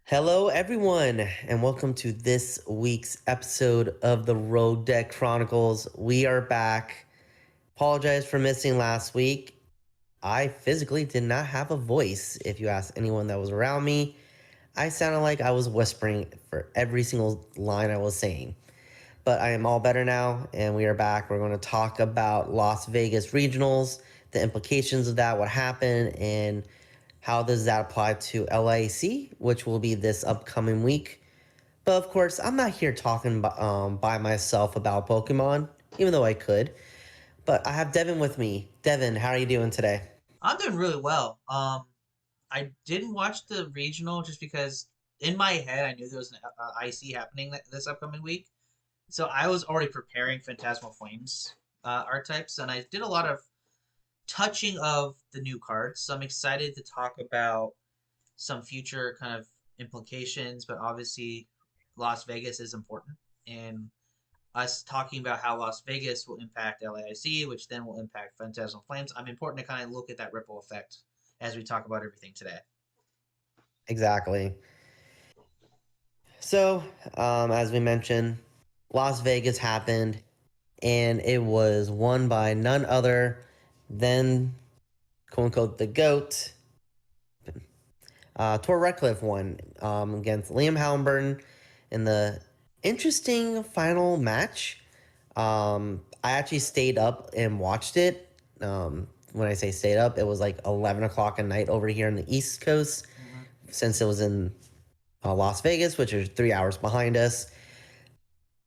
Hello, everyone, and welcome to this week's episode of the Road Deck Chronicles. We are back. Apologize for missing last week. I physically did not have a voice. If you ask anyone that was around me, I sounded like I was whispering for every single line I was saying. But I am all better now, and we are back. We're going to talk about Las Vegas Regionals, the implications of that, what happened, and how does that apply to LAIC, which will be this upcoming week. But of course, I'm not here talking by myself about Pokemon, even though I could. But I have Devin with me. Devin, how are you doing today? I'm doing really well. I didn't watch the regional just because in my head I knew there was an IC happening this upcoming week, so I was already preparing Phantasmal Flames archetypes, and I did a lot of touching of the new cards. So I'm excited to talk about some future kind of implications, but obviously Las Vegas is important, and us talking about how Las Vegas will impact LAIC, which then will impact Phantasmal Flames. I'm important to kind of look at that ripple effect as we talk about everything today. Exactly. So, as we mentioned, Las Vegas happened, and it was won by none other than, quote unquote, the GOAT. Tor Redcliffe won against Liam Hallenburn in the interesting final match. I actually stayed up and watched it. When I say stayed up, it was like 11 o'clock at night over here in the East Coast, Mm-hmm. since it was in Las Vegas, which is 3 hours behind us.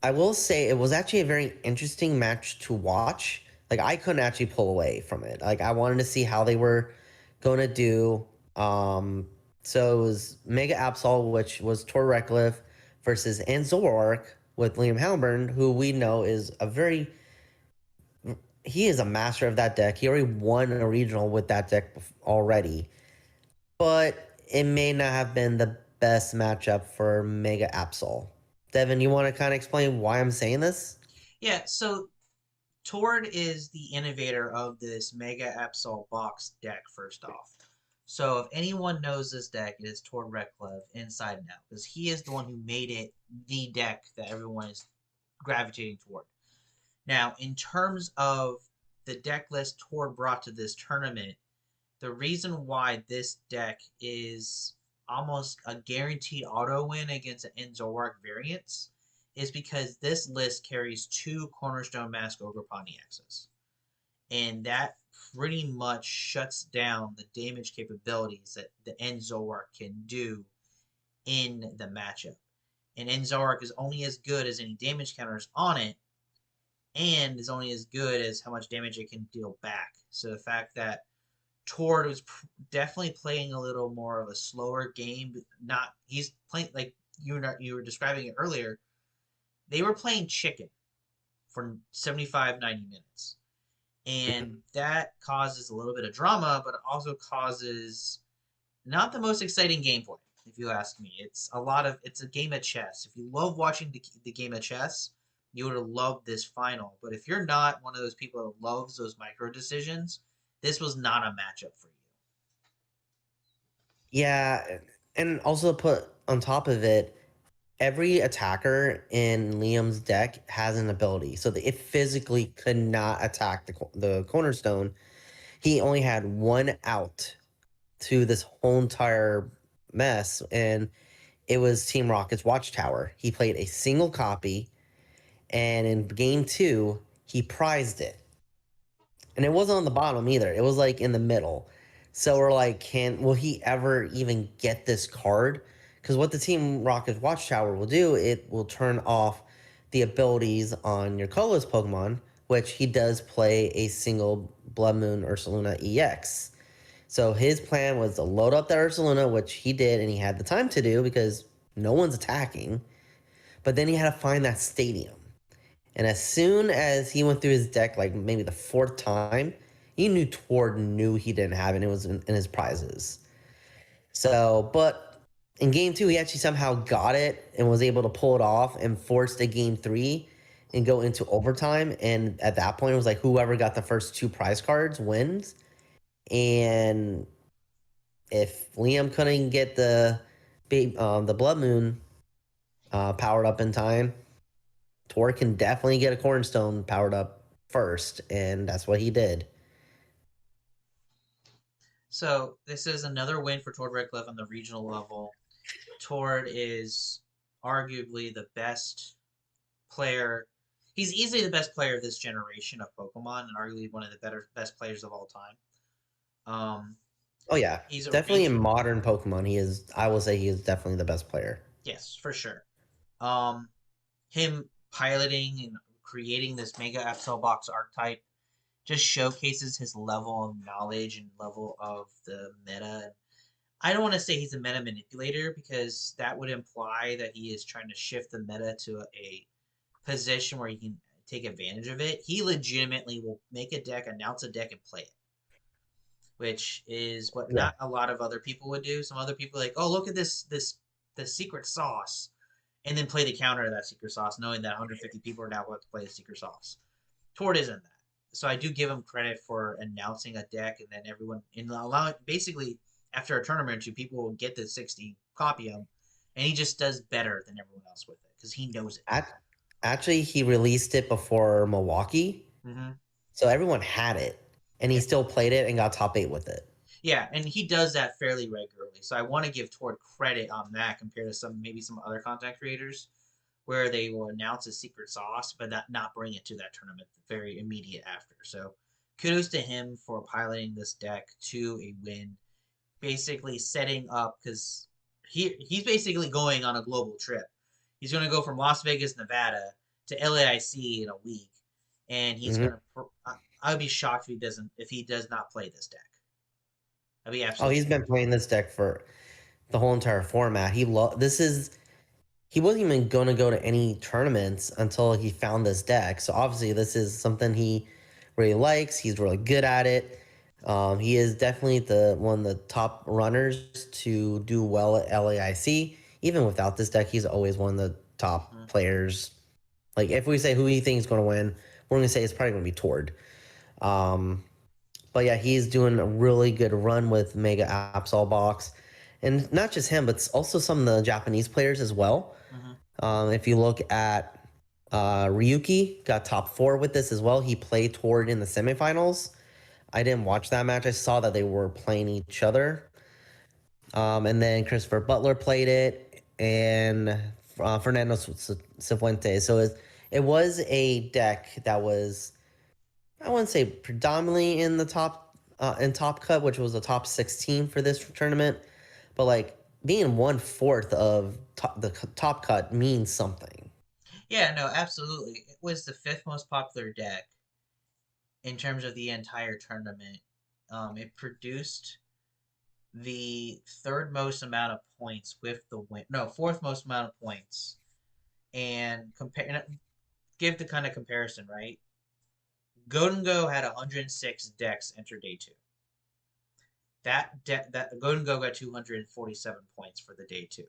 I will say it was actually a very interesting match to watch. Like, I couldn't actually pull away from it. Like, I wanted to see how they were going to do. So it was Mega Absol, which was Tor Redcliffe, versus Anzorark with Liam Halburn, who we know is he is a master of that deck. He already won a regional with that deck already, but it may not have been the best matchup for Mega Absol. Devin, you want to kind of explain why I'm saying this? Yeah, so Tord is the innovator of this Mega Absol box deck, first off. So if anyone knows this deck, it is Tord Redcliffe inside and out, because he is the one who made it the deck that everyone is gravitating toward. Now, in terms of the deck list Tord brought to this tournament, the reason why this deck is almost a guaranteed auto win against an Enzorark variants is because this list carries two Cornerstone Mask Ogre Pontiaxes. And that pretty much shuts down the damage capabilities that the Enzorark can do in the matchup. And Enzorark is only as good as any damage counters on it, and is only as good as how much damage it can deal back. So the fact that Tord was definitely playing a little more of a slower game. Not he's playing like you were describing it earlier. They were playing chicken for 75, 90 minutes, and that causes a little bit of drama, but it also causes not the most exciting gameplay. If you ask me, it's a game of chess. If you love watching the game of chess, you would have loved this final. But if you're not one of those people that loves those micro decisions, this was not a matchup for you. Yeah, and also put on top of it, every attacker in Liam's deck has an ability, so that it physically could not attack the cornerstone. He only had one out to this whole entire mess, and it was Team Rocket's Watchtower. He played a single copy, and in game two, he prized it. And it wasn't on the bottom either. It was like in the middle. So we're like, will he ever even get this card? Because what the Team Rocket's Watchtower will do, it will turn off the abilities on your colorless Pokemon, which he does play a single Blood Moon Ursaluna EX. So his plan was to load up that Ursaluna, which he did, and he had the time to do because no one's attacking. But then he had to find that stadium. And as soon as he went through his deck, like maybe the fourth time, he knew Tord knew he didn't have it, and it was in his prizes. So, but in game two, he actually somehow got it and was able to pull it off and forced a game three and go into overtime. And at that point, it was like whoever got the first two prize cards wins. And if Liam couldn't get the the Blood Moon powered up in time, Tor can definitely get a Cornerstone powered up first, and that's what he did. So this is another win for Tord Redcliffe on the regional level. Tord is arguably the best player. He's easily the best player of this generation of Pokemon, and arguably one of the best players of all time. Oh yeah, He's definitely in modern Pokemon, he is. I will say he is definitely the best player. Yes, for sure. Him piloting and creating this Mega Absol Box archetype just showcases his level of knowledge and level of the meta. I don't want to say he's a meta manipulator because that would imply that he is trying to shift the meta to a position where he can take advantage of it. He legitimately will make a deck, announce a deck, and play it, which is what Yeah. not a lot of other people would do. Some other people are like, oh, look at this secret sauce, and then play the counter of that secret sauce, knowing that 150 people are now going to play the secret sauce. Tord isn't that. So I do give him credit for announcing a deck, and then everyone in allowing basically after a tournament or two, people will get the 60 copy him, and he just does better than everyone else with it because he knows it. Actually, he released it before Milwaukee, so everyone had it, and he still played it and got top 8 with it. Yeah, and he does that fairly regularly. So I want to give Tord credit on that compared to some other content creators where they will announce a secret sauce but not bring it to that tournament very immediate after. So kudos to him for piloting this deck to a win, basically setting up because he's basically going on a global trip. He's going to go from Las Vegas, Nevada to LAIC in a week, and he's going to. I would be shocked if he does not play this deck. I'd be absolutely. Oh, he's been playing this deck for the whole entire format. He wasn't even going to go to any tournaments until he found this deck. So obviously, this is something he really likes. He's really good at it. He is definitely one of the top runners to do well at LAIC. Even without this deck, he's always one of the top players. Like if we say who he thinks is going to win, we're going to say it's probably going to be Tord. But yeah, he's doing a really good run with Mega Absol Box. And not just him, but also some of the Japanese players as well. If you look at Ryuki, got top 4 with this as well. He played Tord in the semifinals. I didn't watch that match. I saw that they were playing each other. And then Christopher Butler played it, and Fernando Cifuentes. So it was a deck that was, I wouldn't say predominantly in the top cut, which was the top 16 for this tournament, but like being 1/4 of the top cut means something. Yeah, no, absolutely. It was the 5th most popular deck in terms of the entire tournament. It produced the 3rd most amount of points with the win. No, 4th most amount of points. And give the kind of comparison, right? Go had 106 decks enter day 2. That Go got 247 points for the day 2.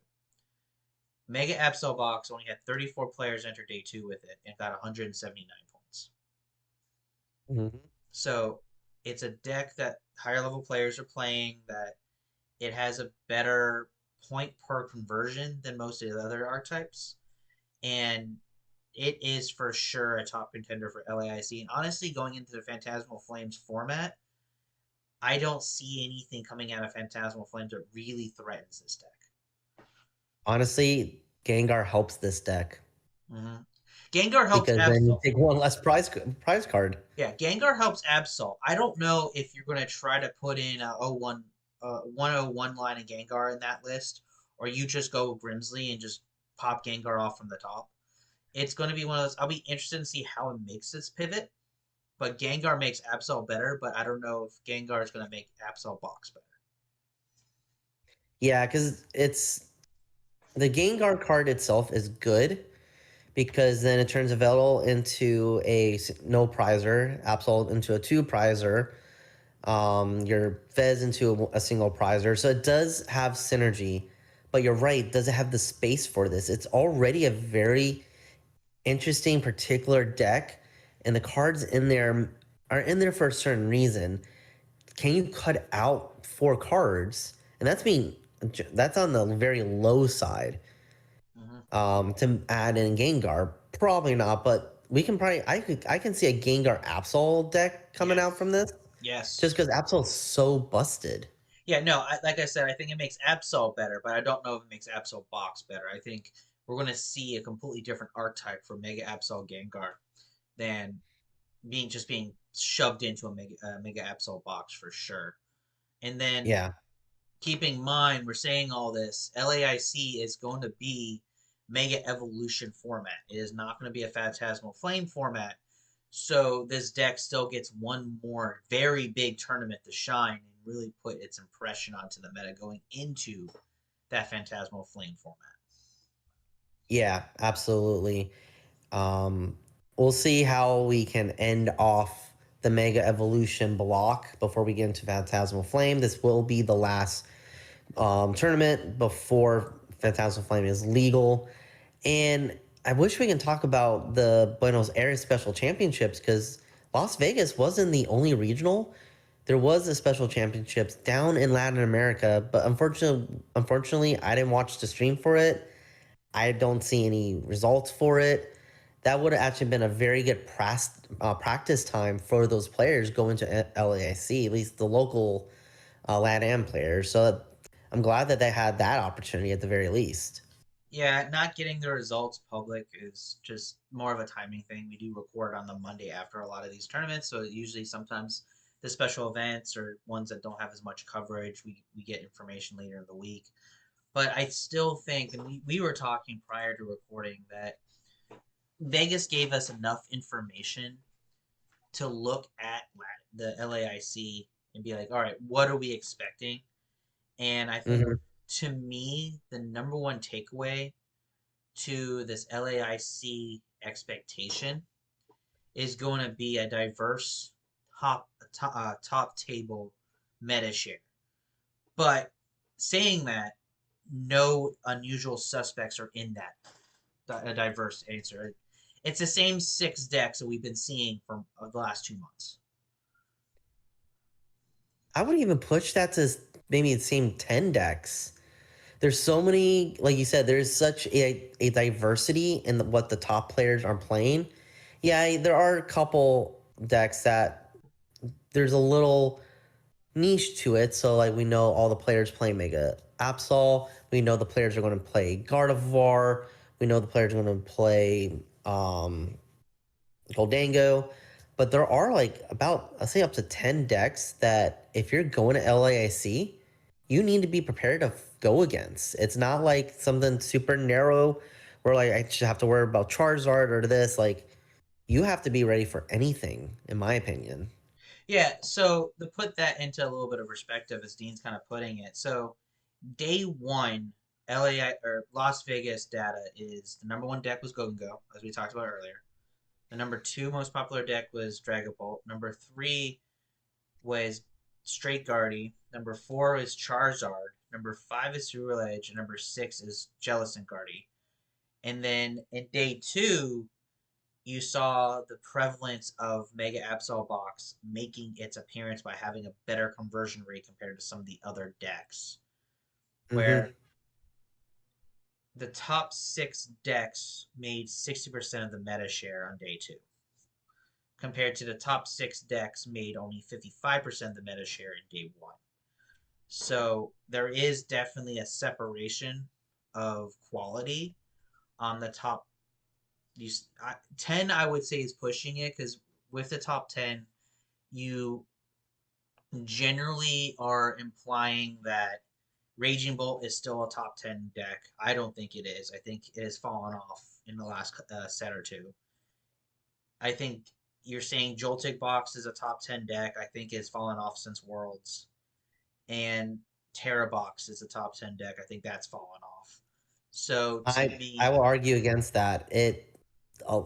Mega Absol Box only had 34 players enter day 2 with it and got 179 points. So it's a deck that higher level players are playing, that it has a better point per conversion than most of the other archetypes. And it is for sure a top contender for LAIC. And honestly, going into the Phantasmal Flames format, I don't see anything coming out of Phantasmal Flames that really threatens this deck. Honestly, Gengar helps this deck. Gengar helps because Absol. Then you take one less prize card. Yeah, Gengar helps Absol. I don't know if you're going to try to put in a 101 line of Gengar in that list, or you just go Grimsley and just pop Gengar off from the top. It's going to be one of those. I'll be interested to see how it makes this pivot. But Gengar makes Absol better, but I don't know if Gengar is going to make Absol Box better. Yeah, because the Gengar card itself is good, because then it turns Yveltal into a no prizer, Absol into a 2 prizer, your Fez into a single prizer. So it does have synergy, but you're right, does it have the space for this? It's already a very interesting particular deck, and the cards in there are in there for a certain reason. Can you cut out 4 cards? And that's being that's on the very low side. To add in Gengar, probably not, but we can probably I can see a Gengar Absol deck coming out from this, just Yes. because Absol's so busted. Yeah, no, like I said, I think it makes Absol better, but I don't know if it makes Absol Box better. I think we're going to see a completely different archetype for Mega Absol Gengar than being shoved into a Mega Absol box for sure. And then Yeah. keeping in mind, we're saying all this, LAIC is going to be Mega Evolution format. It is not going to be a Phantasmal Flame format. So this deck still gets one more very big tournament to shine and really put its impression onto the meta going into that Phantasmal Flame format. Yeah, absolutely. We'll see how we can end off the Mega Evolution block before we get into Phantasmal Flame. This will be the last tournament before Phantasmal Flame is legal. And I wish we can talk about the Buenos Aires Special Championships, because Las Vegas wasn't the only regional. There was a Special Championships down in Latin America, but unfortunately, I didn't watch the stream for it. I don't see any results for it. That would have actually been a very good practice time for those players going to LAIC, at least the local LATAM players. So I'm glad that they had that opportunity at the very least. Yeah, not getting the results public is just more of a timing thing. We do record on the Monday after a lot of these tournaments, so usually sometimes the special events or ones that don't have as much coverage, we get information later in the week. But I still think, and we were talking prior to recording, that Vegas gave us enough information to look at the LAIC and be like, all right, what are we expecting? And I think Hmm. to me, the number one takeaway to this LAIC expectation is going to be a diverse top table meta share. But saying that, no unusual suspects are in that a diverse answer. It's the same six decks that we've been seeing for the last 2 months. I would even push that to maybe the same 10 decks. There's so many, like you said, there's such a diversity in what the top players are playing. Yeah, there are a couple decks that there's a little niche to it. So like we know all the players play Mega Absol. We know the players are going to play Gardevoir. We know the players are going to play Goldango. But there are like about, I'll say up to 10 decks that if you're going to LAIC, you need to be prepared to go against. It's not like something super narrow where like I should have to worry about Charizard or this. Like you have to be ready for anything, in my opinion. Yeah, so to put that into a little bit of perspective, as Dean's kind of putting it, so day one, LA or Las Vegas data is the number one deck was Go, as we talked about earlier. The number two most popular deck was Dragapult. Number three was Straight Guardy. Number four is Charizard. Number five is Cerulean Edge. And number six is Jellicent Guardy. And then in day two, you saw the prevalence of Mega Absol Box making its appearance by having a better conversion rate compared to some of the other decks. Mm-hmm. Where the top six decks made 60% of the meta share on day two, compared to the top six decks made only 55% of the meta share in day one. So there is definitely a separation of quality on the top. 10, I would say, is pushing it because with the top 10, you generally are implying that Raging Bolt is still a top 10 deck. I don't think it is. I think it has fallen off in the last set or two. I think you're saying Joltik Box is a top 10 deck. I think it's fallen off since Worlds. And Terra Box is a top 10 deck. I think that's fallen off. So to I me, will argue against that. It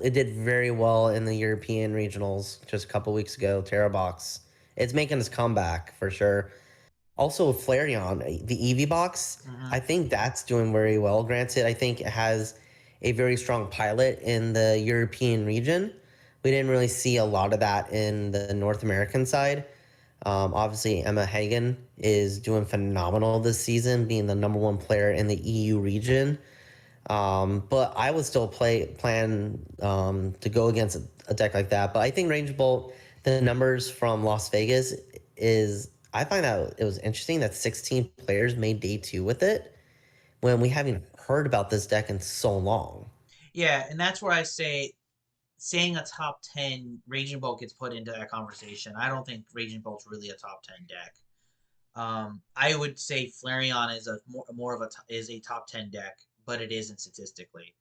did very well in the European regionals just a couple weeks ago. Terrabox, it's making its comeback for sure. Also, Flareon, the Eevee box, mhm. I think that's doing very well. Granted, I think it has a very strong pilot in the European region. We didn't really see a lot of that in the North American side. Obviously, Emma Hagen is doing phenomenal this season, being the #1 player in the EU region. But I would still plan to go against a deck like that. But I think Range Bolt, the numbers from Las Vegas is, I find out it was interesting that 16 players made day two with it when we haven't heard about this deck in so long. Yeah, and that's where I say saying a top 10 Raging Bolt gets put into that conversation. I don't think Raging Bolt's really a top 10 deck. I would say Flareon is a more of a is a top 10 deck, but it isn't statistically.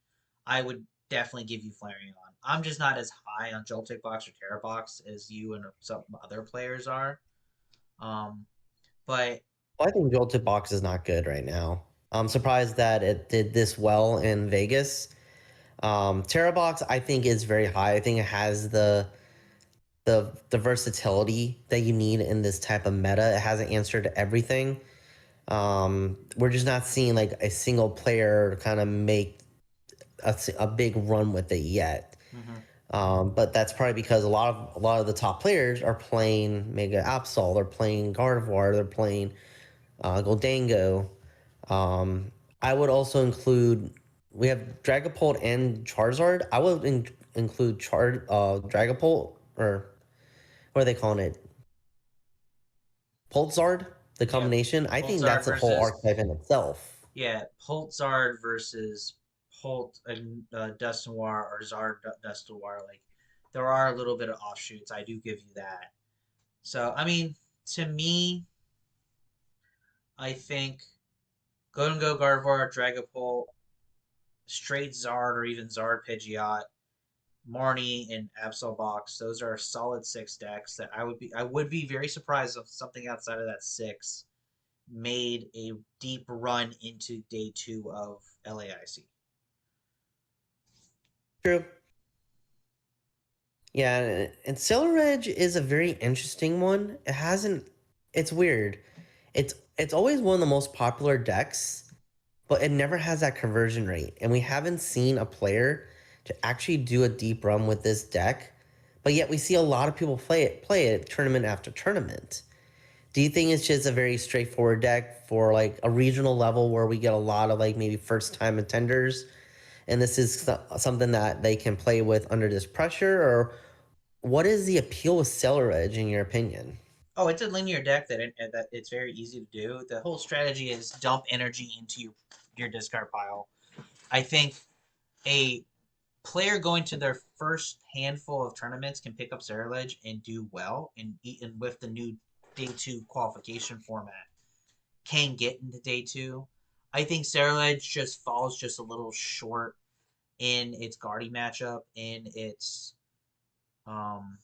I would definitely give you Flareon. I'm just not as high on Joltik Box or Terra Box as you and some other players are. Um, but Well, I think Jolted Box is not good right now. I'm surprised that it did this well in Vegas. Box, I think, is very high. I think it has the versatility that you need in this type of meta. It has an answer to everything. We're just not seeing like a single player kind of make a big run with it yet. mhm. But that's probably because a lot of the top players are playing Mega Absol, they're playing Gardevoir, they're playing Goldango. Um, I would also include, we have Dragapult and Charizard. I would include Dragapult, or what are they calling it? Pulsard, the Yeah, combination. I think Pulsar that's a whole versus archetype in itself. yeah, Pulsar versus Pult and Dustoir or Zard Dustoir. Like there are a little bit of offshoots. I do give you that. So I mean, to me, I think Go Gardevoir, Dragapult, straight Zard or even Zard Pidgeot, Marnie, and Absol Box. Those are solid six decks that I would be very surprised if something outside of that six made a deep run into day two of LAIC. True. Yeah, and Stellar Edge is a very interesting one. It hasn't. It's weird. It's always one of the most popular decks, but it never has that conversion rate, and we haven't seen a player to actually do a deep run with this deck. But yet we see a lot of people play it tournament after tournament. Do you think it's just a very straightforward deck for like a regional level where we get a lot of like maybe first time attenders, and this is something that they can play with under this pressure, or what is the appeal with Stellar Edge in your opinion? Oh, it's a linear deck that it's very easy to do. The whole strategy is dump energy into your discard pile. I think a player going to their first handful of tournaments can pick up Ledge and do well, and with the new day two qualification format, can get into day two. I think Ledge just falls just a little short in its Guardy matchup, in um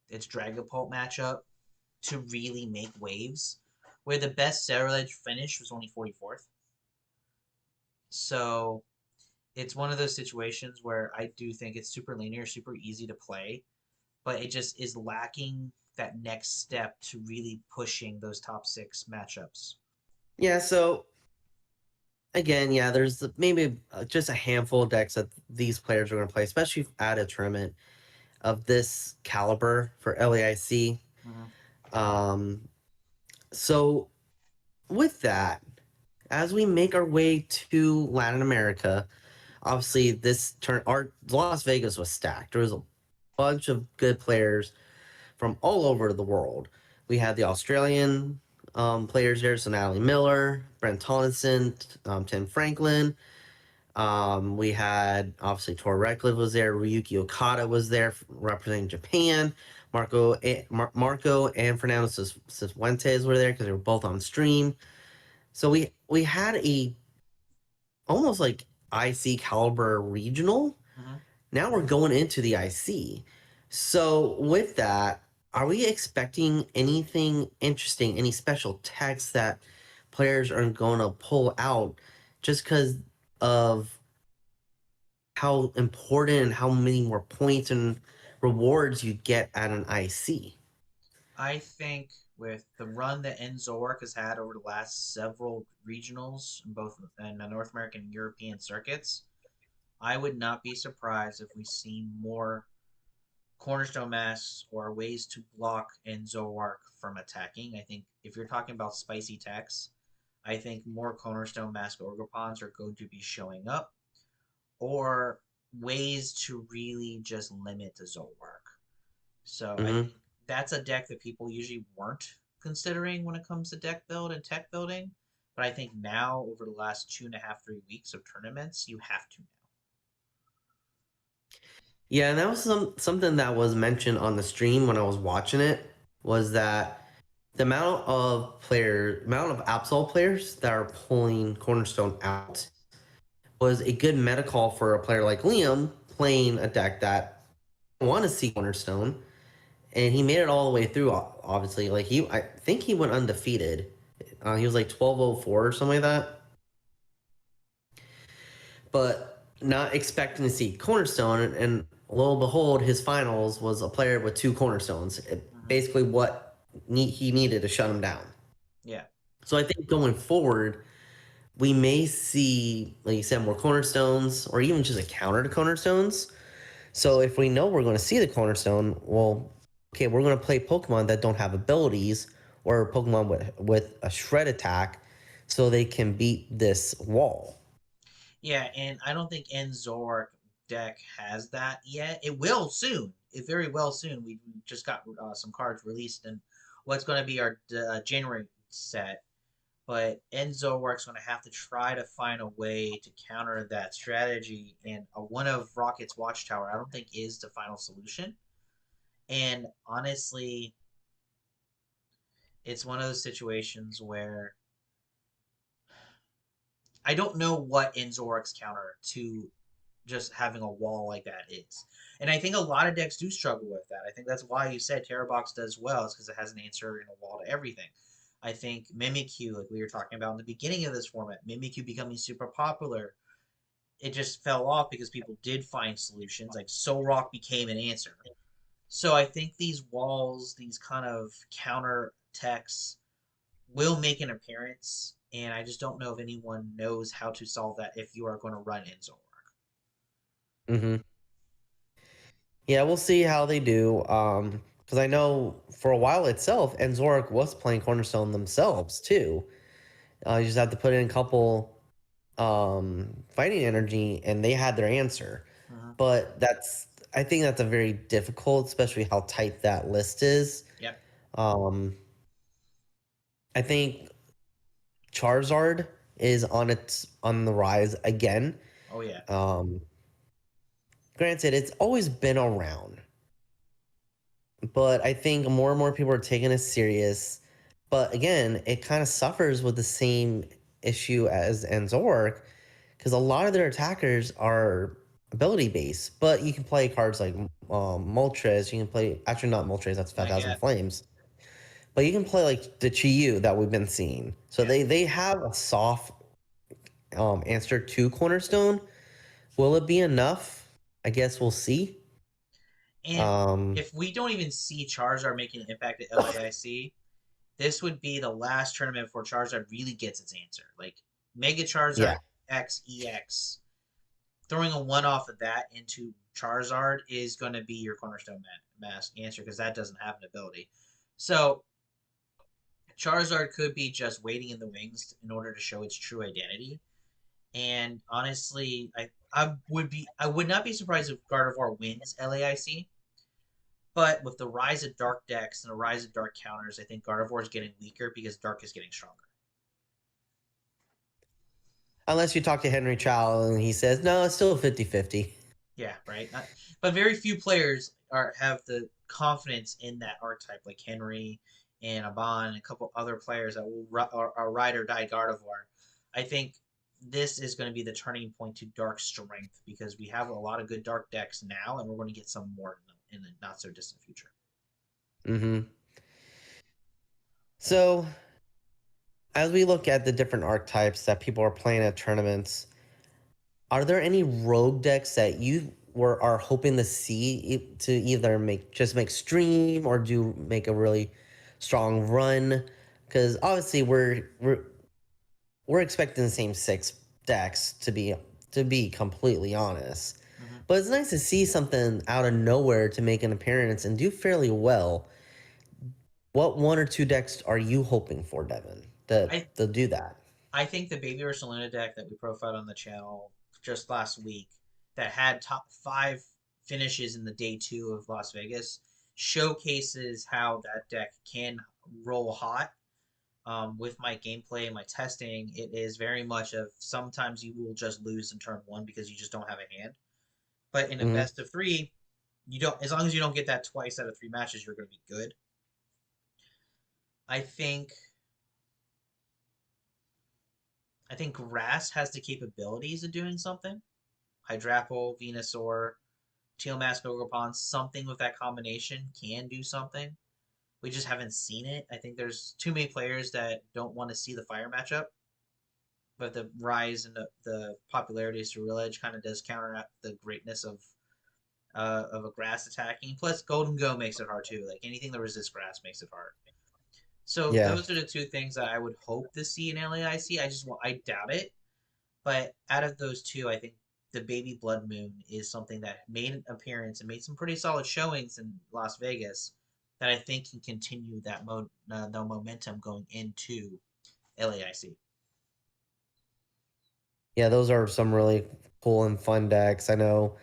its Dragapult matchup to really make waves. Where the best Ledge finish was only 44th. So it's one of those situations where I do think it's super linear, super easy to play, but it just is lacking that next step to really pushing those top six matchups. Yeah, so again, yeah, there's maybe just a handful of decks that these players are going to play, especially at a tournament of this caliber for LAIC. Mm-hmm. Um, so with that, as we make our way to Latin America, obviously our Las Vegas was stacked. There was a bunch of good players from all over the world. We had the Australian players there, so Natalie Miller, Brent Tomlinson, Tim Franklin. We had obviously Tor Redcliffe was there, Ryuki Okada was there representing Japan. Marco and Fernando Cifuentes were there because they were both on stream. So we had a almost like IC caliber regional. Mm-hmm. Now we're going into the IC. So with that, are we expecting anything interesting, any special text that players are going to pull out just because of how important and how many more points and rewards you get at an IC? I think with the run that Enzork has had over the last several regionals, both in the North American and European circuits, I would not be surprised if we see more Cornerstone masks or ways to block and Zoroark from attacking. I think if you're talking about spicy techs, I think more Cornerstone mask Orgopons are going to be showing up, or ways to really just limit the Zoroark. So I Hmm. think that's a deck that people usually weren't considering when it comes to deck build and tech building. But I think now, over the last 2.5, 3 weeks of tournaments, you have to now. Yeah, and that was something that was mentioned on the stream when I was watching it, was that the amount of Absol players that are pulling Cornerstone out was a good meta call for a player like Liam playing a deck that want to see Cornerstone, and he made it all the way through. Obviously, like I think he went undefeated. He was like 1204 or something like that, but not expecting to see Cornerstone. And lo and behold, his finals was a player with 2 cornerstones. Mm-hmm. Basically, what he needed to shut him down. Yeah. So I think going forward, we may see, like you said, more cornerstones, or even just a counter to cornerstones. So if we know we're going to see the cornerstone, well, okay, we're going to play Pokemon that don't have abilities, or Pokemon with a shred attack, so they can beat this wall. Yeah, and I don't think Zoroark deck has that yet. It will soon. It very well soon. We just got some cards released in what's going to be our January set. But Zoroark's going to have to try to find a way to counter that strategy. And one of Rocket's Watchtower, I don't think is the final solution. And honestly, it's one of those situations where I don't know what Zoroark's counter to just having a wall like that is. And I think a lot of decks do struggle with that. I think that's why you said Terra Box does well, is because it has an answer and a wall to everything. I think Mimikyu, like we were talking about in the beginning of this format, Mimikyu becoming super popular, it just fell off because people did find solutions. Like Solrock became an answer. So I think these walls, these kind of counter techs, will make an appearance, and I just don't know if anyone knows how to solve that if you are going to run in Zoroark. Mm-hmm. Yeah, we'll see how they do. Because I know for a while itself, Enzoric was playing Cornerstone themselves too. You just have to put in a couple fighting energy, and they had their answer. Mm-hmm. But I think that's a very difficult, especially how tight that list is. Yep. Um, I think Charizard is on the rise again. Oh yeah. Um, Granted, it's always been around, but I think more and more people are taking it serious. But again, it kind of suffers with the same issue as Anzork, because a lot of their attackers are ability based. But you can play cards like Moltres. You can play, actually not Moltres, that's Phantasm Maggot. Flames. But you can play like the Chiyu that we've been seeing. So Yeah. they have a soft answer to Cornerstone. Will it be enough? I guess we'll see. And Um, if we don't even see Charizard making an impact at LAIC, this would be the last tournament before Charizard really gets its answer. Like Mega Charizard yeah. X EX, throwing a one off of that into Charizard is going to be your cornerstone mask answer because that doesn't have an ability. So Charizard could be just waiting in the wings in order to show its true identity. And honestly, I would not be surprised if Gardevoir wins LAIC. But with the rise of dark decks and the rise of dark counters, I think Gardevoir is getting weaker because dark is getting stronger. Unless you talk to Henry Chow and he says, no, it's still 50-50. Yeah, right. But very few players have the confidence in that archetype, like Henry and Aban and a couple other players that will are ride or die Gardevoir. I think this is going to be the turning point to dark strength because we have a lot of good dark decks now, and we're going to get some more in the not so distant future. Mm-hmm. So, as we look at the different archetypes that people are playing at tournaments, are there any rogue decks that you are hoping to see to either make stream or do make a really strong run? Because obviously we're expecting the same 6 decks to be completely honest. Hmm. But it's nice to see something out of nowhere to make an appearance and do fairly well. What one or two decks are you hoping for, Devin, I to do that? I think the Baby Ursaluna deck that we profiled on the channel just last week that had top 5 finishes in the day 2 of Las Vegas showcases how that deck can roll hot. With my gameplay and my testing, it is very much of sometimes you will just lose in turn 1 because you just don't have a hand. But in a Hmm. best of 3, you don't, as long as you don't get that twice out of 3 matches, you're going to be good. I think I think grass has the capabilities of doing something. Hydrapple, Venusaur, Teal Mask, Ogerpon, something with that combination can do something. We just haven't seen it. I think there's too many players that don't want to see the fire matchup, but the rise in the popularity of Ceruledge Edge kind of does counteract the greatness of a grass attacking. Plus, Golden Go makes it hard too. Like anything that resists grass makes it hard. So Yeah. those are the two things that I would hope to see in LAIC. I doubt it, but out of those two, I think the Baby Blood Moon is something that made an appearance and made some pretty solid showings in Las Vegas that I think can continue the momentum going into LAIC. Yeah, those are some really cool and fun decks. I know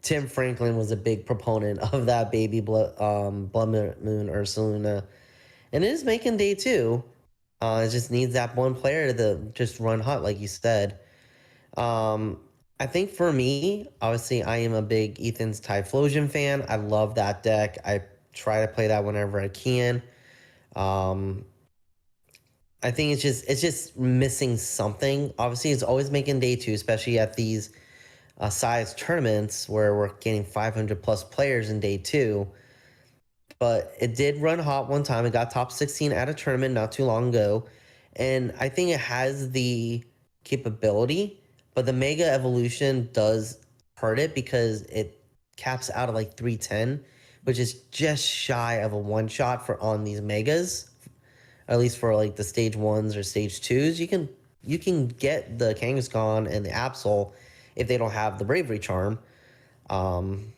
Tim Franklin was a big proponent of that Blood Moon Ursaluna, and it is making day 2. It just needs that one player to just run hot, like you said. Um, I think for me, obviously, I am a big Ethan's Typhlosion fan. I love that deck. I try to play that whenever I can. Um, I think it's just missing something. Obviously, it's always making day 2, especially at these size tournaments where we're getting 500 plus players in day 2. But it did run hot one time. It got top 16 at a tournament not too long ago. And I think it has the capability, but the Mega Evolution does hurt it because it caps out at like 310, which is just shy of a one shot for on these Megas. At least for like the stage 1s or stage 2s. You can get the Kangaskhan and the Absol if they don't have the Bravery Charm. Um,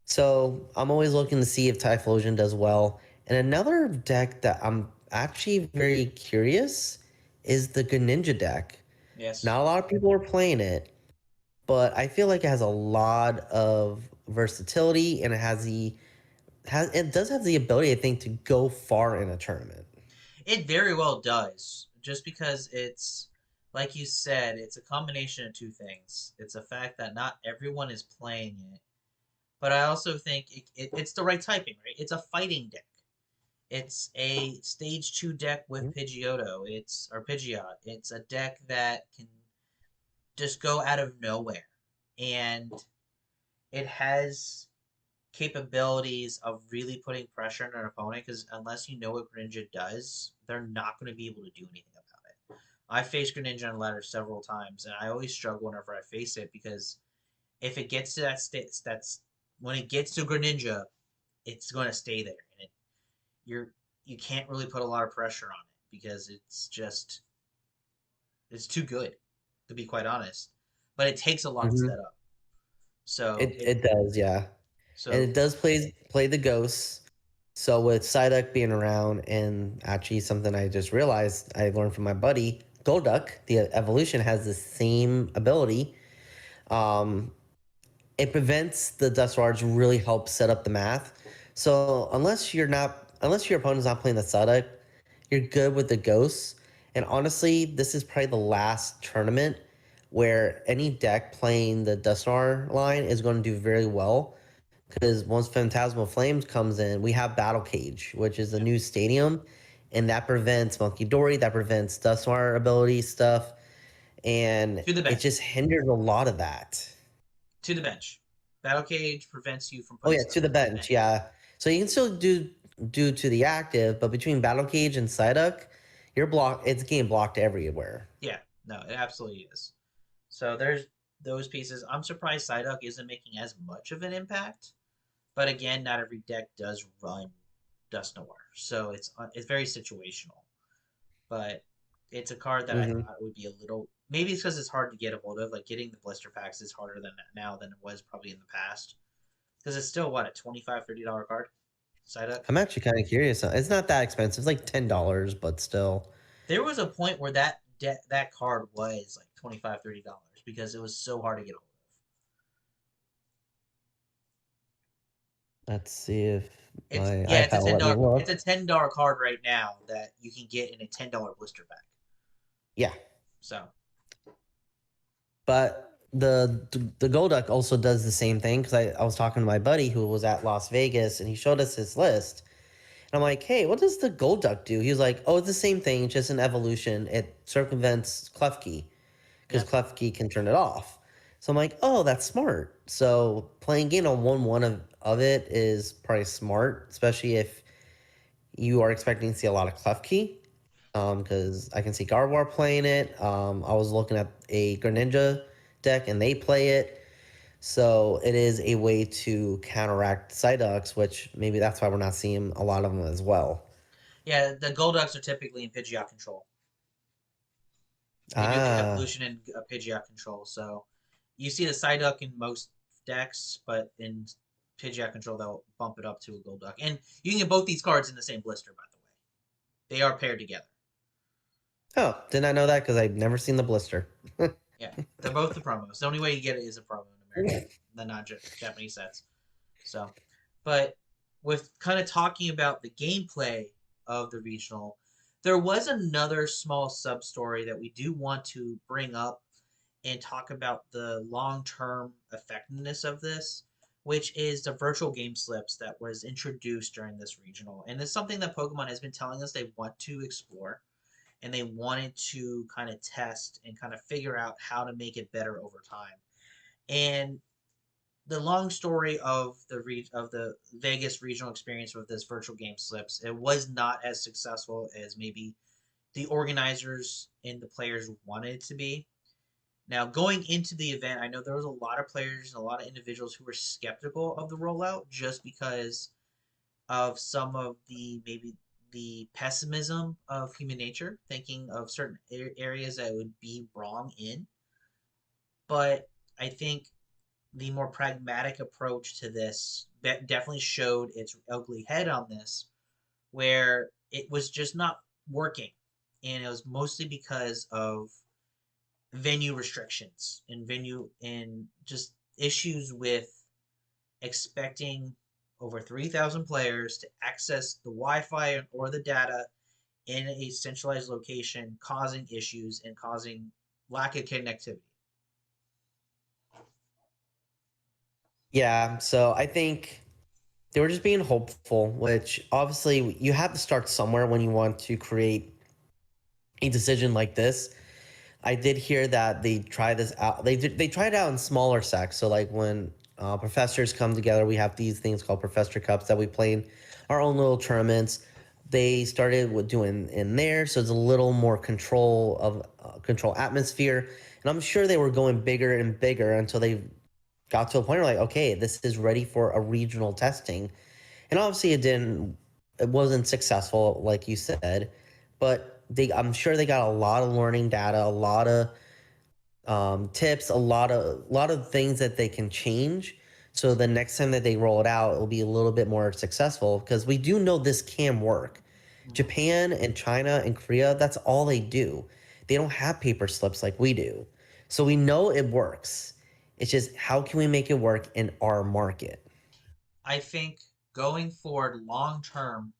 so I'm always looking to see if Typhlosion does well. And another deck that I'm actually very curious is the Greninja deck. Yes. Not a lot of people are playing it, but I feel like it has a lot of versatility and it does have the ability, I think, to go far in a tournament. It very well does. Just because it's, like you said, it's a combination of two things. It's a fact that not everyone is playing it, but I also think it's the right typing, right? It's a fighting deck. It's a stage 2 deck with Pidgeotto. Or Pidgeot. It's a deck that can just go out of nowhere. And it has capabilities of really putting pressure on an opponent because unless you know what Greninja does, they're not going to be able to do anything about it. I faced Greninja on ladder several times, and I always struggle whenever I face it because if it gets to that state, that's when it gets to Greninja, it's going to stay there, and you're you can't really put a lot of pressure on it because it's too good, to be quite honest. But it takes a lot to Mm-hmm. set up. So It does, yeah, and so it does play the ghosts. So with Psyduck being around, and actually something I just realized I learned from my buddy Golduck, the evolution has the same ability. Um, it prevents the Dust Wards, really helps set up the math. So unless your opponent's not playing the Psyduck, you're good with the ghosts. And honestly, this is probably the last tournament where any deck playing the Dustar line is going to do very well. Because once Phantasmal Flames comes in, we have Battle Cage, which is a yeah, new stadium, and that prevents Monkey Dory, that prevents Dustar ability stuff, and to the it just bench. hinders a lot of that. To the bench. Battle Cage prevents you from Oh putting yeah, stuff to the to the bench, bench. yeah. So you can still do to the active, but between Battle Cage and Psyduck, you're blocked. It's game blocked everywhere. Yeah, no, it absolutely is. So there's those pieces. I'm surprised Psyduck isn't making as much of an impact, but again, not every deck does run Dust Noir, so it's very situational. But it's a card that I Hmm. thought would be a little maybe it's because it's hard to get a hold of. Like getting the blister packs is harder than now than it was probably in the past. Because it's still what, a $25-$30 card? Psyduck? I'm actually kind of curious. It's not that expensive. It's like $10, but still. There was a point where that card was like $25-$30 because it was so hard to get a hold Let's see if of. It's my yeah, it's a iPad will ten let me dollar it's a look. $10 card right now that you can get in a $10 blister pack. Yeah, So but the Golduck also does the same thing because I was talking to my buddy who was at Las Vegas and he showed us his list. And I'm like, hey, what does the Golduck do? He was like, oh, it's the same thing, just an evolution. It circumvents Klefki because yeah, Klefki can turn it off. So I'm like, oh, that's smart. So playing game on 1-1 of it is probably smart, especially if you are expecting to see a lot of Klefki. Because I can see Gardevoir playing it. I was looking at a Greninja deck and they play it. So it is a way to counteract Psyducks, which maybe that's why we're not seeing a lot of them as well. yeah, the Golducks are typically in Pidgeot control. They do the Ah, evolution in Pidgeot control. So you see the Psyduck in most decks, but in Pidgeot control they'll bump it up to a Golduck. And you can get both these cards in the same blister, by the way. They are paired together. oh, did not know that because I've never seen the blister. Yeah, they're both the promos. The only way you get it is a promo in America, the non-Japanese sets. So, but with kind of talking about the gameplay of the regional, there was another small sub story that we do want to bring up and talk about the long-term effectiveness of this, which is the virtual game slips that was introduced during this regional, and it's something that Pokemon has been telling us they want to explore and they wanted to kind of test and kind of figure out how to make it better over time. And the long story of the Vegas regional experience with this virtual game slips, it was not as successful as maybe the organizers and the players wanted it to be. Now, going into the event, I know there was a lot of players and a lot of individuals who were skeptical of the rollout just because of some of the maybe the pessimism of human nature, thinking of certain areas that would be wrong in. But I think the more pragmatic approach to this definitely showed its ugly head on this, where it was just not working. And it was mostly because of venue restrictions and venue and just issues with expecting over 3,000 players to access the Wi-Fi or the data in a centralized location, causing issues and causing lack of connectivity. Yeah, so I think they were just being hopeful, which obviously you have to start somewhere when you want to create a decision like this. I did hear that they try this out. They tried it out in smaller sacks. So like when professors come together, we have these things called professor cups that we play in our own little tournaments. They started with doing in there, so it's a little more control atmosphere. And I'm sure they were going bigger and bigger until they got to a point where like, okay, this is ready for a regional testing. And obviously it wasn't successful, like you said, but I'm sure they got a lot of learning data, a lot of tips, a lot of things that they can change. So the next time that they roll it out, it'll be a little bit more successful because we do know this can work. Mm-hmm. Japan and China and Korea, that's all they do. They don't have paper slips like we do. So we know it works. It's just how can we make it work in our market? I think going forward long term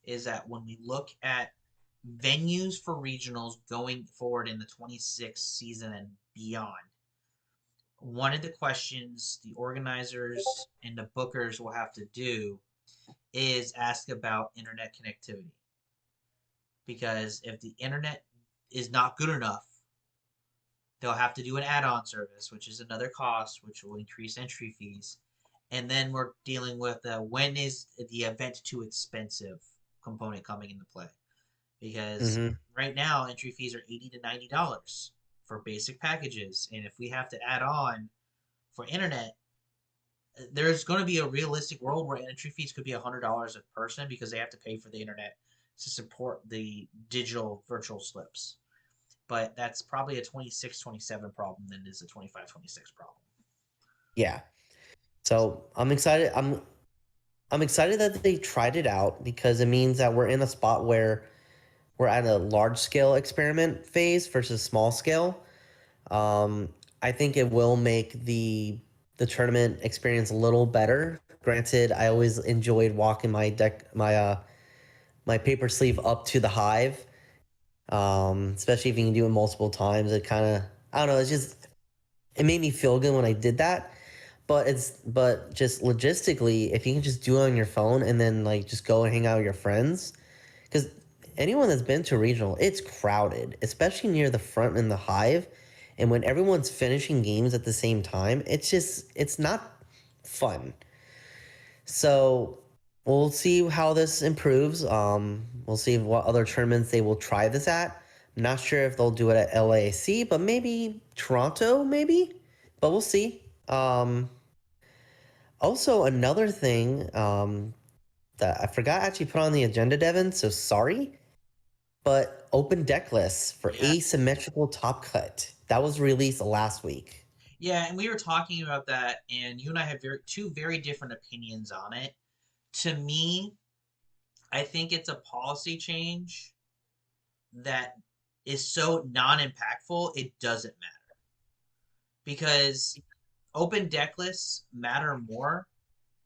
is that when we look at venues for regionals going forward in the 26th season and beyond, one of the questions the organizers and the bookers will have to do is ask about internet connectivity. Because if the internet is not good enough, they'll have to do an add on service, which is another cost, which will increase entry fees. And then we're dealing with when is the event too expensive component coming into play. Because Mm-hmm. right now, entry fees are $80 to $90 for basic packages. And if we have to add on for internet, there's going to be a realistic world where entry fees could be $100 a person because they have to pay for the internet to support the digital virtual slips. but that's probably a 26-27 problem than it is a 25-26 problem. Yeah. So I'm excited. I'm excited that they tried it out because it means that we're in a spot where we're at a large scale experiment phase versus small scale. Um, I think it will make the tournament experience a little better. Granted, I always enjoyed walking my paper sleeve up to the hive. Especially if you can do it multiple times. It kind of, I don't know, it made me feel good when I did that. But just logistically, if you can just do it on your phone and then like just go and hang out with your friends, because anyone that's been to a regional, it's crowded, especially near the front in the hive. And when everyone's finishing games at the same time, it's not fun. So we'll see how this improves. We'll see what other tournaments they will try this at. I'm not sure if they'll do it at LAIC, but maybe Toronto, maybe. But we'll see. Also, another thing that I forgot to actually put on the agenda, Devin. So sorry, but open deck lists for Yeah. asymmetrical top cut that was released last week. Yeah, and we were talking about that, and you and I have two very different opinions on it. To me, I think it's a policy change that is so non-impactful, it doesn't matter. Because open deck lists matter more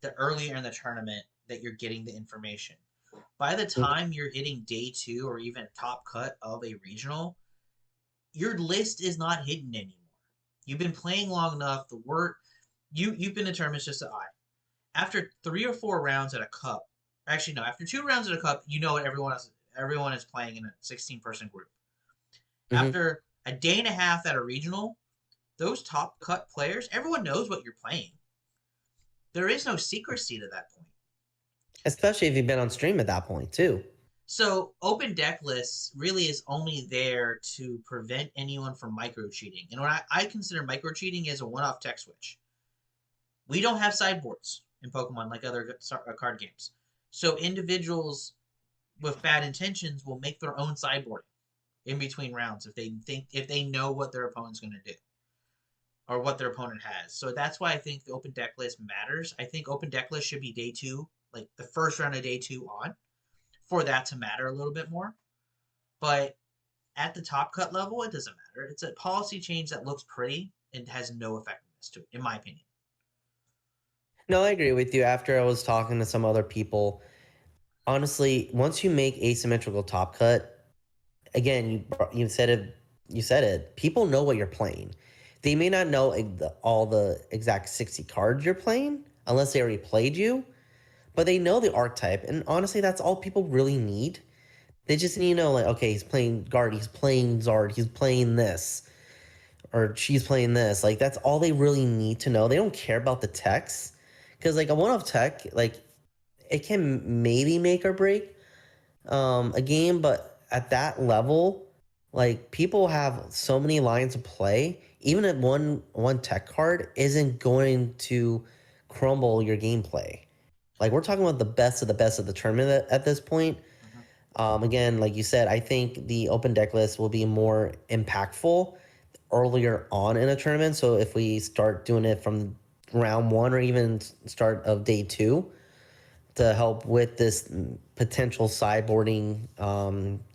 the earlier in the tournament that you're getting the information. By the time you're hitting day 2 or even top cut of a regional, your list is not hidden anymore. You've been playing long enough. The word you've been determined just an eye. After 3 or 4 rounds at a cup, actually no, after 2 rounds at a cup, you know what everyone is playing in a 16-person group. Mm-hmm. After a day and a half at a regional, those top cut players, everyone knows what you're playing. There is no secrecy to that point. Especially if you've been on stream at that point too. So open deck lists really is only there to prevent anyone from micro cheating. And what I consider micro cheating is a one-off tech switch. We don't have sideboards in Pokemon like other card games. So individuals with bad intentions will make their own sideboarding in between rounds if they know what their opponent's going to do or what their opponent has. So that's why I think the open deck list matters. I think open deck list should be day 2, like the first round of day 2 on, for that to matter a little bit more. But at the top cut level, it doesn't matter. It's a policy change that looks pretty and has no effectiveness to it, in my opinion. No, I agree with you. After I was talking to some other people, honestly, once you make asymmetrical top cut, again, you said it. You said it. People know what you're playing. They may not know all the exact 60 cards you're playing unless they already played you, but they know the archetype. And honestly, that's all people really need. They just need to know, like, okay, he's playing Guard, he's playing Zard, he's playing this, or she's playing this. Like, that's all they really need to know. They don't care about the text. Because, like, a one-off tech, like, it can maybe make or break a game, but at that level, like people have so many lines of play. Even at one tech card isn't going to crumble your gameplay. Like we're talking about the best of the best of the tournament at this point. Mm-hmm. Again, like you said, I think the open deck list will be more impactful earlier on in a tournament. So if we start doing it from round 1 or even start of day 2, to help with this potential sideboarding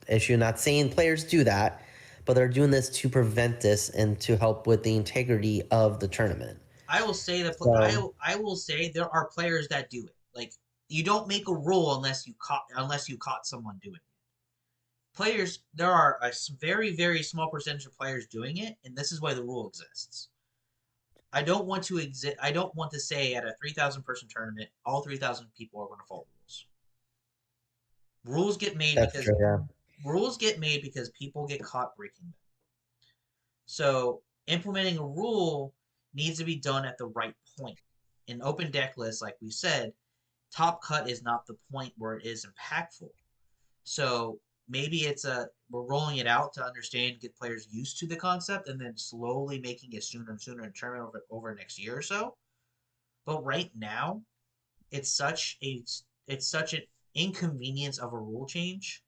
issue. Not saying players do that, but they're doing this to prevent this and to help with the integrity of the tournament. I will say that So, I will say there are players that do it. Like you don't make a rule unless you caught someone doing it. Players, there are a very small percentage of players doing it, and this is why the rule exists. I don't want to exist. I don't want to say at a 3,000 person tournament, all 3,000 people are going to follow rules. Rules get made that's because true. Yeah. people get caught breaking them. So implementing a rule needs to be done at the right point. In open deck lists, like we said, top cut is not the point where it is impactful. So maybe we're rolling it out to understand, get players used to the concept, and then slowly making it sooner and sooner and turn over next year or so. But right now, it's such an inconvenience of a rule change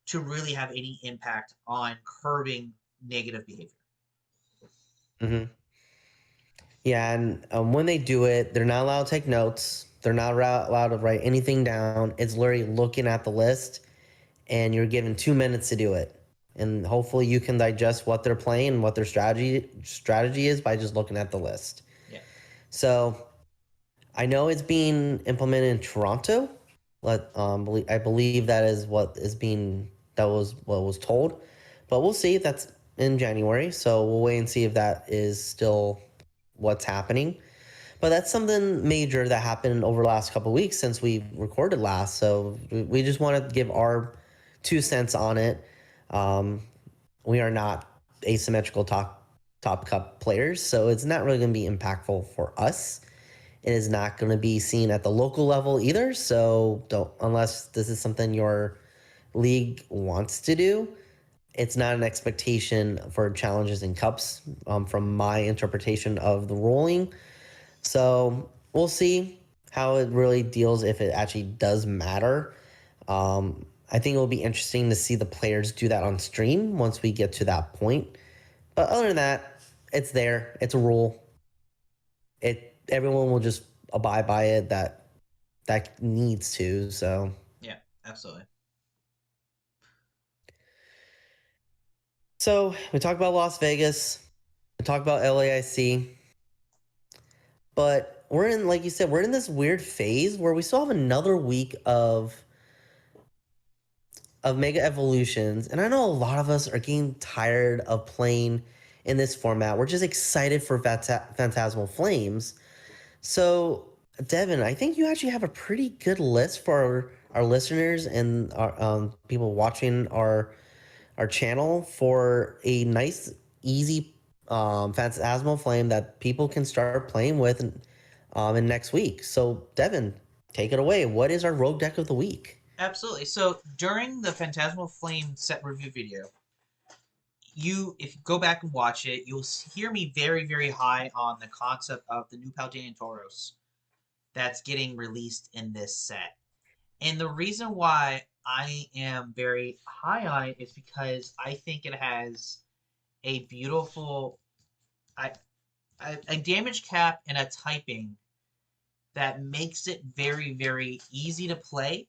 to really have any impact on curbing negative behavior. Mm-hmm. Yeah, and when they do it, they're not allowed to take notes. They're not allowed to write anything down. It's literally looking at the list, and you're given 2 minutes to do it. And hopefully, you can digest what they're playing, what their strategy is by just looking at the list. Yeah. So I know it's being implemented in Toronto. I believe that is what is being that was what was told, but we'll see if that's in January. So we'll wait and see if that is still what's happening. But that's something major that happened over the last couple of weeks since we recorded last. So we just want to give our 2 cents on it. We are not asymmetrical top cup players, so it's not really going to be impactful for us. It is not going to be seen at the local level either. So don't, unless this is something your league wants to do, it's not an expectation for challenges in cups from my interpretation of the ruling. So we'll see how it really deals if it actually does matter. I think it will be interesting to see the players do that on stream once we get to that point. But other than that, it's there. It's a rule. Everyone will just abide by it that needs to. So Yeah, absolutely. So we talked about Las Vegas. We talked about LAIC. But we're in, like you said, we're in this weird phase where we still have another week of Mega Evolutions. And I know a lot of us are getting tired of playing in this format. We're just excited for Phantasmal Flames. So, Devin, I think you actually have a pretty good list for our listeners and our people watching our channel for a nice, easy Phantasmal Flame that people can start playing with in next week. So, Devin, take it away. What is our rogue deck of the week? Absolutely. So during the Phantasmal Flame set review video, if you go back and watch it, you'll hear me very, very high on the concept of the new Paldean Tauros that's getting released in this set. And the reason why I am very high on it is because I think it has a beautiful a damage cap and a typing that makes it very, very easy to play.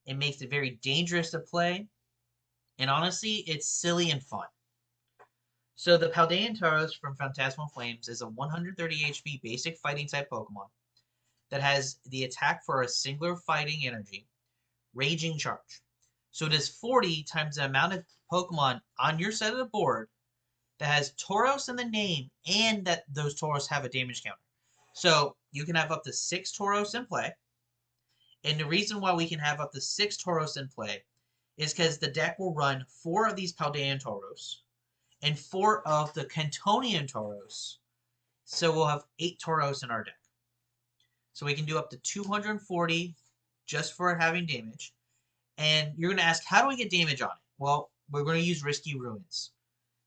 It makes it very dangerous to play. And honestly, it's silly and fun. So the Paldean Tauros from Phantasmal Flames is a 130 HP basic fighting type Pokemon that has the attack for a singular fighting energy, Raging Charge. So it is 40 times the amount of Pokemon on your side of the board that has Tauros in the name and that those Tauros have a damage counter. So you can have up to 6 Tauros in play. And the reason why we can have up to 6 Tauros in play is because the deck will run 4 of these Paldean Tauros and 4 of the Cantonian Tauros. So we'll have 8 Tauros in our deck. So we can do up to 240 just for having damage. And you're going to ask, how do we get damage on it? Well, we're going to use Risky Ruins.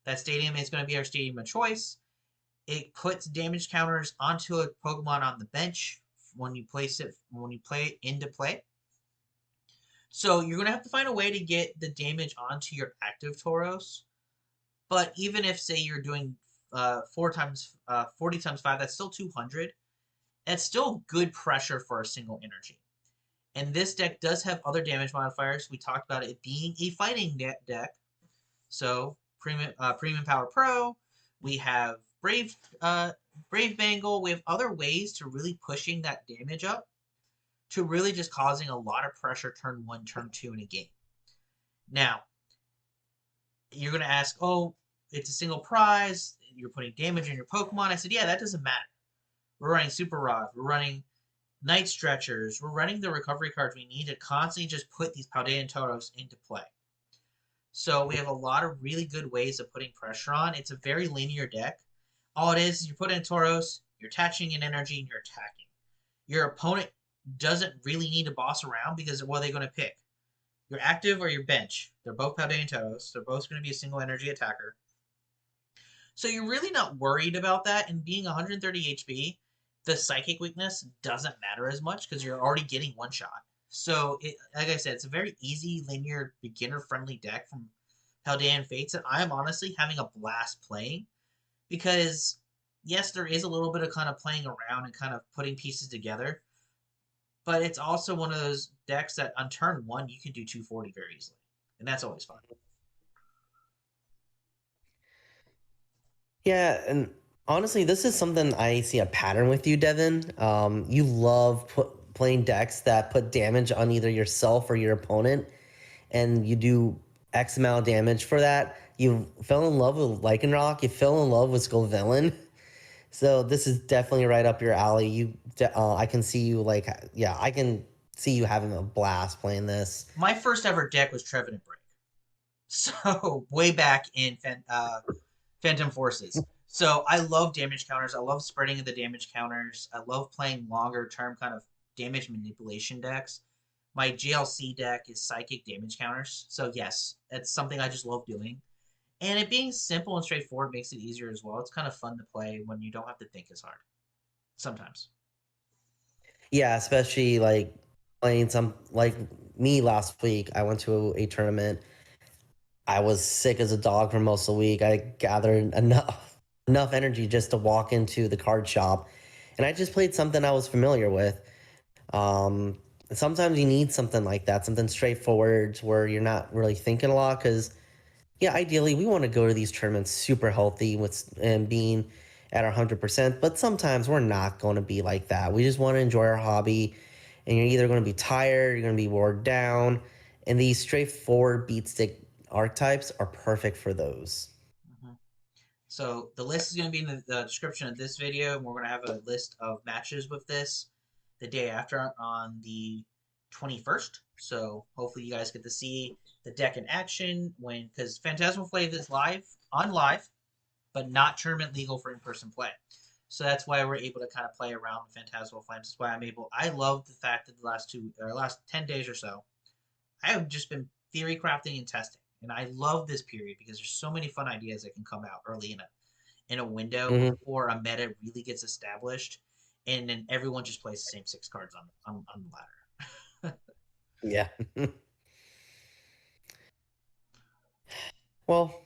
That stadium is going to be our stadium of choice. It puts damage counters onto a Pokemon on the bench when you play it into play. So you're going to have to find a way to get the damage onto your active Tauros. But even if, say, you're doing 40 times 5, that's still 200. That's still good pressure for a single energy. And this deck does have other damage modifiers. We talked about it being a fighting deck. So Premium Power Pro. We have Brave Bangle. We have other ways to really pushing that damage up to really just causing a lot of pressure turn 1, turn 2 in a game. Now, you're going to ask, oh, it's a single prize. You're putting damage in your Pokemon. I said, yeah, that doesn't matter. We're running Super Rod. We're running Night Stretchers. We're running the recovery cards we need to constantly just put these Paldean Tauros into play. So we have a lot of really good ways of putting pressure on. It's a very linear deck. All it is you're putting in Tauros, you're attaching an energy, and you're attacking. Your opponent doesn't really need to boss around because what are they going to pick? Your active or your bench. They're both Paldean Tauros. They're both going to be a single energy attacker. So you're really not worried about that. And being 130 HP, the psychic weakness doesn't matter as much because you're already getting one shot. So, like I said, it's a very easy, linear, beginner-friendly deck Paldean Fates, and I'm honestly having a blast playing because yes, there is a little bit of kind of playing around and kind of putting pieces together, but it's also one of those decks that on turn one you can do 240 very easily, and that's always fun. Yeah, and honestly, this is something I see a pattern with you, Devin. You love playing decks that put damage on either yourself or your opponent, and you do X amount of damage for that. You fell in love with Lycanroc. You fell in love with Skull Villain. So this is definitely right up your alley. I can see you like, yeah, I can see you having a blast playing this. My first ever deck was Trevenant Break, so way back in Phantom Forces. So I love damage counters. I love spreading the damage counters. I love playing longer term kind of damage manipulation decks. My GLC deck is psychic damage counters. So yes, it's something I just love doing. And it being simple and straightforward makes it easier as well. It's kind of fun to play when you don't have to think as hard. Sometimes. Yeah, especially like playing some like me last week. I went to a tournament. I was sick as a dog for most of the week. I gathered enough energy just to walk into the card shop, and I just played something I was familiar with. Um, Sometimes you need something like that, something straightforward where you're not really thinking a lot. Because yeah, ideally we want to go to these tournaments super healthy with and being at our 100%. But sometimes we're not going to be like that. We just want to enjoy our hobby, and you're either going to be tired, you're going to be wore down, and these straightforward beat stick archetypes are perfect for those. Mhm. So the list is going to be in the description of this video, and we're going to have a list of matches with this the day after on the 21st. So hopefully you guys get to see the deck in action when because Phantasmal Flave is live, but not tournament legal for in-person play. So that's why we're able to kind of play around with Phantasmal Flames. That's why I'm able. I love the fact that the last 10 days or so, I have just been theory crafting and testing, and I love this period because there's so many fun ideas that can come out early in a window Hmm. before a meta really gets established, and then everyone just plays the same six cards on the ladder. Yeah. Well,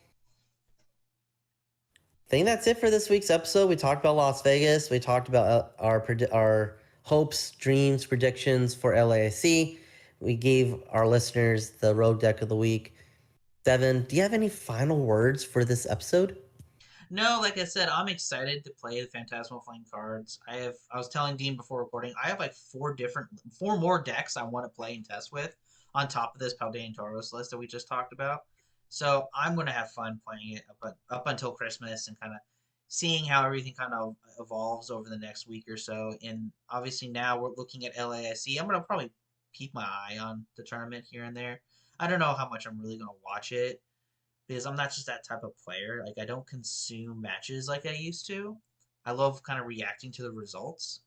I think that's it for this week's episode. We talked about Las Vegas. We talked about our hopes, dreams, predictions for LAIC. We gave our listeners the road deck of the week. Devin, do you have any final words for this episode? No, like I said, I'm excited to play the Phantasmal Flame cards. I was telling Dean before recording, I have like four more decks I want to play and test with on top of this Paldean Tauros list that we just talked about. So I'm gonna have fun playing it up until Christmas and kind of seeing how everything kind of evolves over the next week or so. And obviously now we're looking at LAIC. I'm gonna probably keep my eye on the tournament here and there. I don't know how much I'm really gonna watch it because I'm not just that type of player. Like I don't consume matches like I used to. I love kind of reacting to the results,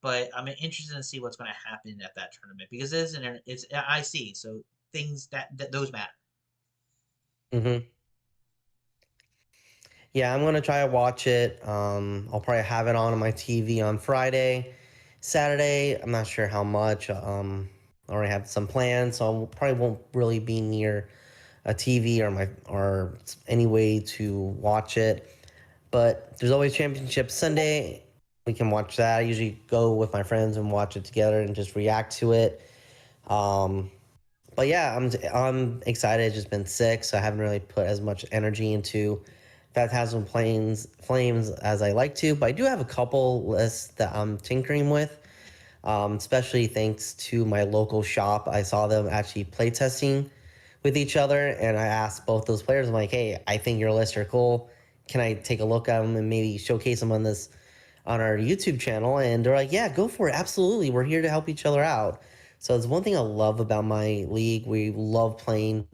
but I'm interested to see what's going to happen at that tournament because it's IC, so things that those matter. Mm-hmm. Yeah, I'm gonna try to watch it. I'll probably have it on my TV on Friday, Saturday. I'm not sure how much. I already have some plans, so I probably won't really be near a TV or any way to watch it. But there's always Championship Sunday. We can watch that. I usually go with my friends and watch it together and just react to it. Um, but yeah, I'm excited. It's just been sick, so I haven't really put as much energy into Phantasm Flames as I like to. But I do have a couple lists that I'm tinkering with, especially thanks to my local shop. I saw them actually playtesting with each other, and I asked both those players, I'm like, hey, I think your lists are cool. Can I take a look at them and maybe showcase them on our YouTube channel? And they're like, yeah, go for it. Absolutely. We're here to help each other out. So it's one thing I love about my league. We love playing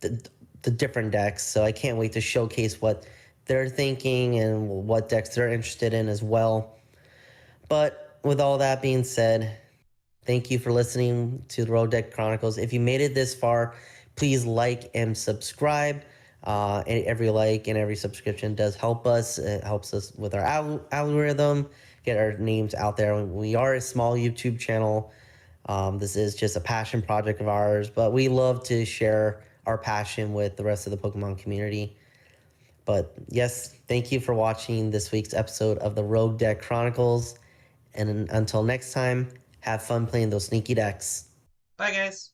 the, the different decks. So I can't wait to showcase what they're thinking and what decks they're interested in as well. But with all that being said, thank you for listening to the Road Deck Chronicles. If you made it this far, please like and subscribe. And every like and every subscription does help us. It helps us with our algorithm, get our names out there. We are a small YouTube channel. This is just a passion project of ours, but we love to share our passion with the rest of the Pokemon community. But yes, thank you for watching this week's episode of the Rogue Deck Chronicles. And until next time, have fun playing those sneaky decks. Bye, guys.